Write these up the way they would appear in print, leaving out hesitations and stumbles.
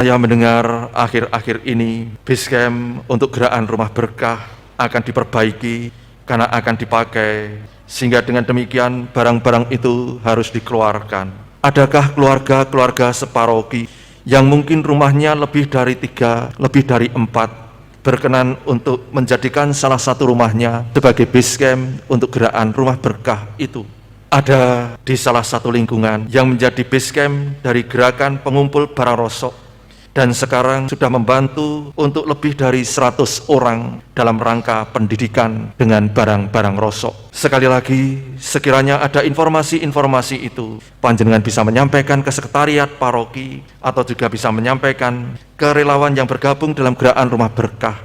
Saya mendengar akhir-akhir ini Basecamp untuk gerakan rumah berkah akan diperbaiki karena akan dipakai, sehingga dengan demikian barang-barang itu harus dikeluarkan. Adakah keluarga-keluarga separoki yang mungkin rumahnya lebih dari 3, lebih dari 4, berkenan untuk menjadikan salah satu rumahnya sebagai Basecamp untuk gerakan rumah berkah itu? Ada di salah satu lingkungan yang menjadi Basecamp dari gerakan pengumpul barang rosok, dan sekarang sudah membantu untuk lebih dari 100 orang dalam rangka pendidikan dengan barang-barang rosok. Sekali lagi, sekiranya ada informasi-informasi itu, panjenengan bisa menyampaikan ke sekretariat paroki atau juga bisa menyampaikan ke relawan yang bergabung dalam gerakan rumah berkah,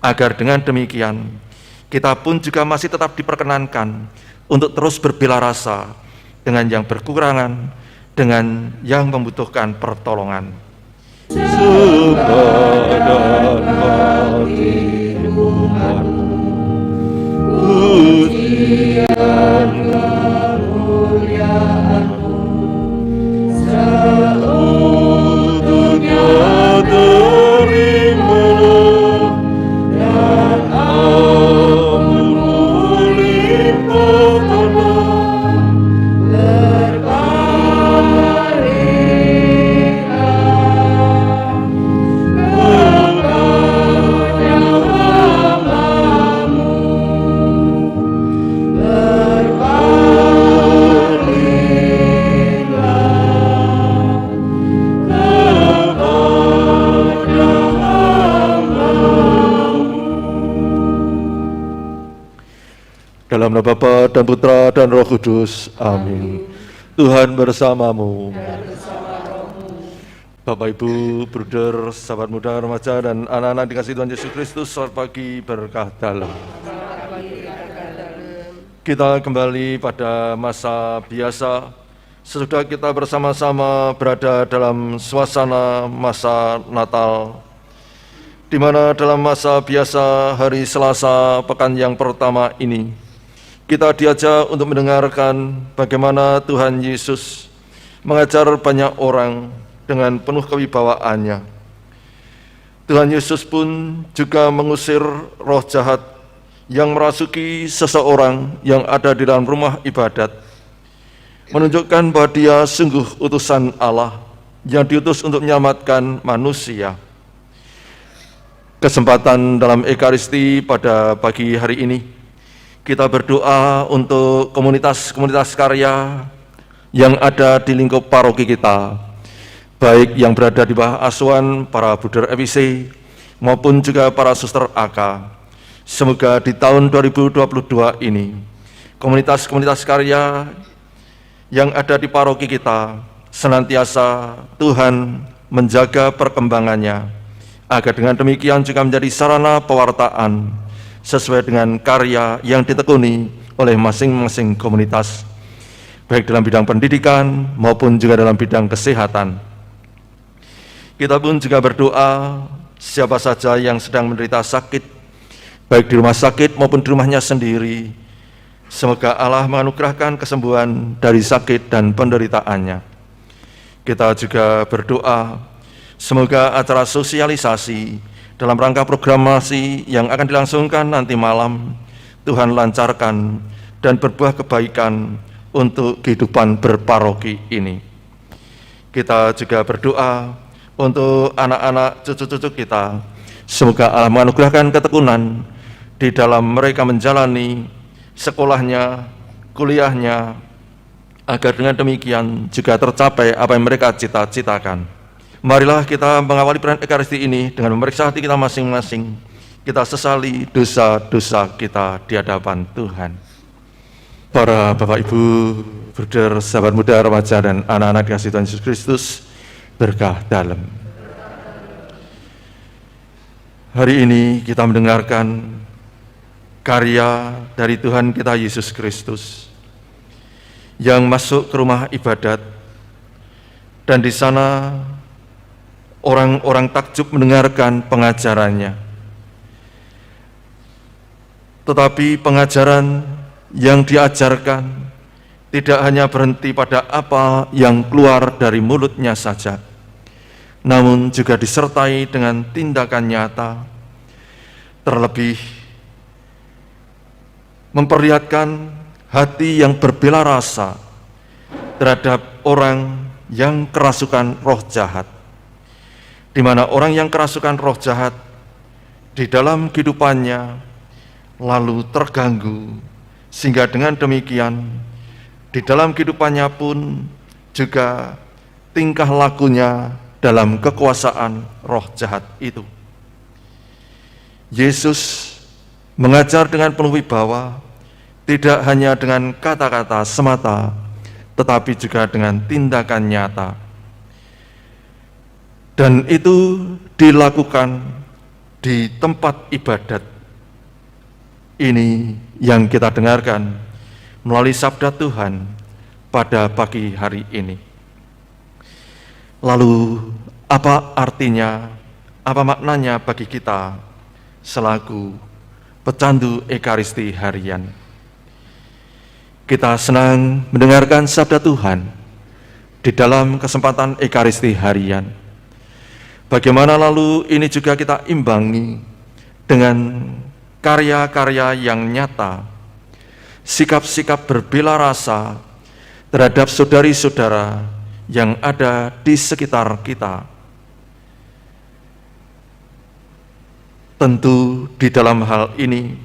agar dengan demikian kita pun juga masih tetap diperkenankan untuk terus berbela rasa dengan yang berkekurangan, dengan yang membutuhkan pertolongan. Sepadan hatimu pujian kemuliaanmu seutuhnya terimalah, dan amunmu limpahkanlah Dalam nama Bapa dan Putra dan Roh Kudus. Amin. Tuhan bersamamu. Bapak, Ibu, bruder, sahabat muda, remaja, dan anak-anak dikasih Tuhan Yesus Kristus, selamat pagi, berkah dalam. Kita kembali pada masa biasa, sesudah kita bersama-sama berada dalam suasana masa Natal, di mana dalam masa biasa hari Selasa pekan yang pertama ini, kita diajak untuk mendengarkan bagaimana Tuhan Yesus mengajar banyak orang dengan penuh kewibawaannya. Tuhan Yesus pun juga mengusir roh jahat yang merasuki seseorang yang ada di dalam rumah ibadat, menunjukkan bahwa dia sungguh utusan Allah yang diutus untuk menyelamatkan manusia. Kesempatan dalam Ekaristi pada pagi hari ini, kita berdoa untuk komunitas-komunitas karya yang ada di lingkup paroki kita, baik yang berada di bawah asuhan para bruder FIC maupun juga para suster AK. Semoga di tahun 2022 ini, komunitas-komunitas karya yang ada di paroki kita senantiasa Tuhan menjaga perkembangannya, agar dengan demikian juga menjadi sarana pewartaan sesuai dengan karya yang ditekuni oleh masing-masing komunitas, baik dalam bidang pendidikan maupun juga dalam bidang kesehatan. Kita pun juga berdoa siapa saja yang sedang menderita sakit, baik di rumah sakit maupun di rumahnya sendiri, semoga Allah menganugerahkan kesembuhan dari sakit dan penderitaannya. Kita juga berdoa semoga acara sosialisasi dalam rangka programasi yang akan dilangsungkan nanti malam, Tuhan lancarkan dan berbuah kebaikan untuk kehidupan berparoki ini. Kita juga berdoa untuk anak-anak cucu-cucu kita, semoga Allah menganugerahkan ketekunan di dalam mereka menjalani sekolahnya, kuliahnya, agar dengan demikian juga tercapai apa yang mereka cita-citakan. Marilah kita mengawali perayaan Ekaristi ini dengan memeriksa hati kita masing-masing. Kita sesali dosa-dosa kita di hadapan Tuhan. Para Bapak, Ibu, bruder, sahabat muda, remaja, dan anak-anak dikasih Tuhan Yesus Kristus, berkah dalam. Hari ini kita mendengarkan karya dari Tuhan kita Yesus Kristus yang masuk ke rumah ibadat, dan di sana orang-orang takjub mendengarkan pengajarannya. Tetapi pengajaran yang diajarkan tidak hanya berhenti pada apa yang keluar dari mulutnya saja, namun juga disertai dengan tindakan nyata, terlebih memperlihatkan hati yang berbela rasa terhadap orang yang kerasukan roh jahat, di mana orang yang kerasukan roh jahat di dalam kehidupannya lalu terganggu, sehingga dengan demikian di dalam kehidupannya pun juga tingkah lakunya dalam kekuasaan roh jahat itu. Yesus mengajar dengan penuh wibawa, tidak hanya dengan kata-kata semata, tetapi juga dengan tindakan nyata. Dan itu dilakukan di tempat ibadat. Ini yang kita dengarkan melalui sabda Tuhan pada pagi hari ini. Lalu apa artinya, apa maknanya bagi kita selaku pecandu Ekaristi harian? Kita senang mendengarkan sabda Tuhan di dalam kesempatan Ekaristi harian. Bagaimana lalu ini juga kita imbangi dengan karya-karya yang nyata, sikap-sikap berbela rasa terhadap saudari-saudara yang ada di sekitar kita. Tentu di dalam hal ini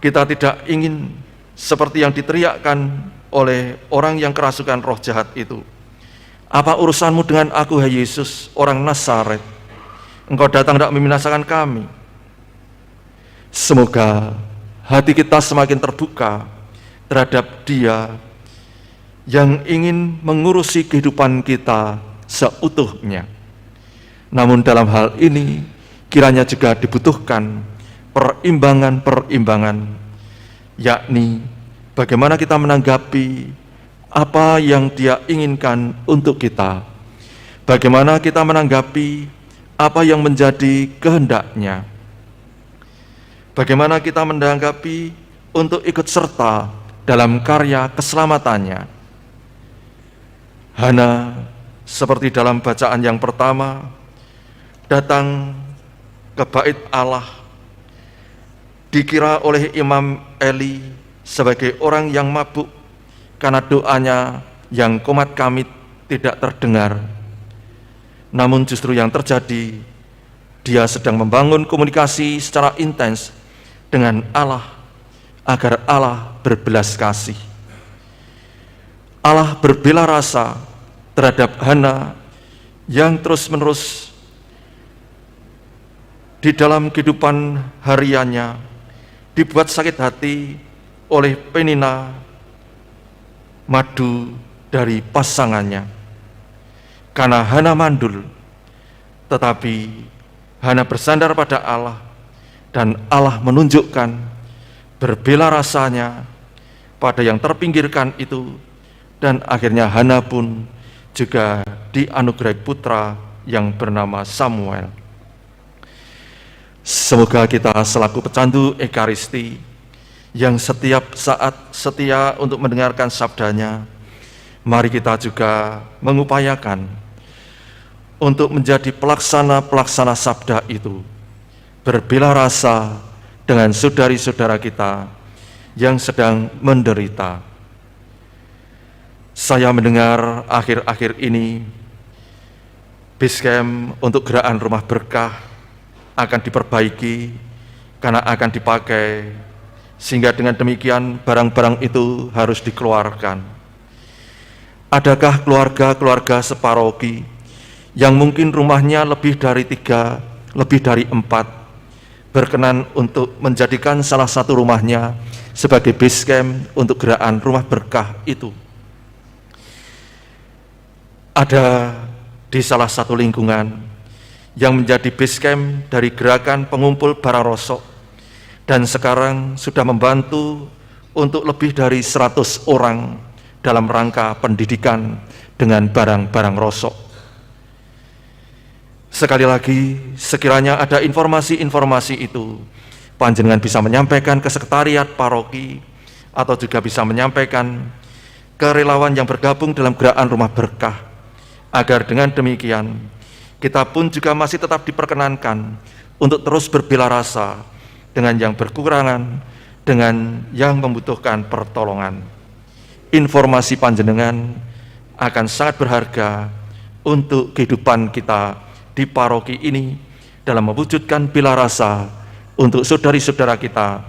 kita tidak ingin seperti yang diteriakkan oleh orang yang kerasukan roh jahat itu. Apa urusanmu dengan aku, hai Yesus, orang Nazaret? Engkau datang tidak membinasakan kami. Semoga hati kita semakin terbuka terhadap Dia yang ingin mengurusi kehidupan kita seutuhnya. Namun dalam hal ini kiranya juga dibutuhkan perimbangan-perimbangan, yakni bagaimana kita menanggapi apa yang Dia inginkan untuk kita, bagaimana kita menanggapi apa yang menjadi kehendak-Nya, bagaimana kita menanggapi untuk ikut serta dalam karya keselamatannya. Hana, seperti dalam bacaan yang pertama, datang ke bait Allah, dikira oleh Imam Eli sebagai orang yang mabuk karena doanya yang komat kamit tidak terdengar. Namun justru yang terjadi, dia sedang membangun komunikasi secara intens dengan Allah agar Allah berbelas kasih. Allah berbela rasa terhadap Hana yang terus-menerus di dalam kehidupan hariannya dibuat sakit hati oleh Penina, madu dari pasangannya. Karena Hana mandul, tetapi Hana bersandar pada Allah, dan Allah menunjukkan berbela rasanya pada yang terpinggirkan itu, dan akhirnya Hana pun juga dianugerahi putra yang bernama Samuel. Semoga kita selaku pecandu Ekaristi yang setiap saat setia untuk mendengarkan sabdanya, mari kita juga mengupayakan untuk menjadi pelaksana-pelaksana sabda itu, berbela rasa dengan saudari-saudara kita yang sedang menderita. Saya mendengar akhir-akhir ini Basecamp untuk gerakan rumah berkah akan diperbaiki karena akan dipakai, sehingga dengan demikian barang-barang itu harus dikeluarkan. Adakah keluarga-keluarga separoki yang mungkin rumahnya lebih dari 3, lebih dari 4, berkenan untuk menjadikan salah satu rumahnya sebagai Basecamp untuk gerakan rumah berkah itu? Ada di salah satu lingkungan yang menjadi Basecamp dari gerakan pengumpul barang rosok, dan sekarang sudah membantu untuk lebih dari 100 orang dalam rangka pendidikan dengan barang-barang rosok. Sekali lagi, sekiranya ada informasi-informasi itu, panjenengan bisa menyampaikan ke sekretariat paroki, atau juga bisa menyampaikan ke relawan yang bergabung dalam gerakan rumah berkah, agar dengan demikian kita pun juga masih tetap diperkenankan untuk terus berbela rasa dengan yang berkekurangan, dengan yang membutuhkan pertolongan. Informasi panjenengan akan sangat berharga untuk kehidupan kita di paroki ini dalam mewujudkan bela rasa untuk saudari-saudara kita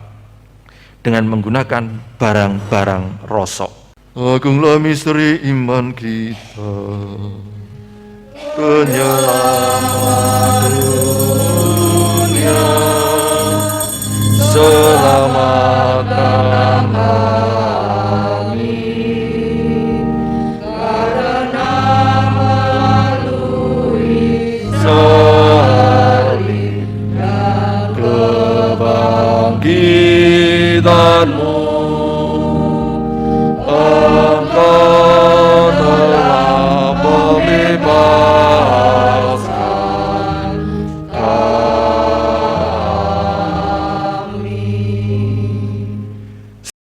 dengan menggunakan barang-barang rosok. Agunglah misteri iman kita, penyelamat dunia, selamatkan kami, karena melalui salib dan kebangkitan-Mu, Engkau telah membebaskan kami.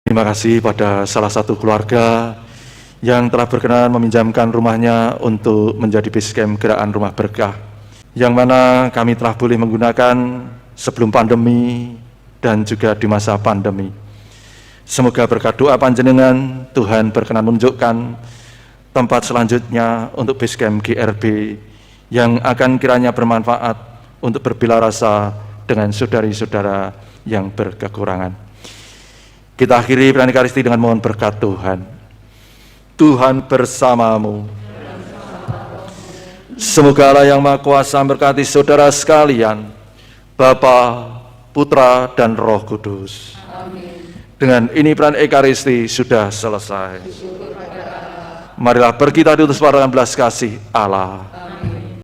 Terima kasih pada salah satu keluarga yang telah berkenan meminjamkan rumahnya untuk menjadi base camp Gerakan Rumah Berkah, yang mana kami telah boleh menggunakan sebelum pandemi dan juga di masa pandemi. Semoga berkat doa panjenengan, Tuhan berkenan menunjukkan tempat selanjutnya untuk base camp GRB yang akan kiranya bermanfaat untuk berbela rasa dengan saudari-saudara yang berkekurangan. Kita akhiri perayaan Ekaristi dengan mohon berkat Tuhan. Tuhan bersamamu. Semoga Allah yang Maha Kuasa memberkati saudara sekalian, Bapa, Putra, dan Roh Kudus. Amin. Dengan ini perayaan Ekaristi sudah selesai. Marilah pergi kita diutus pada belas kasih Allah.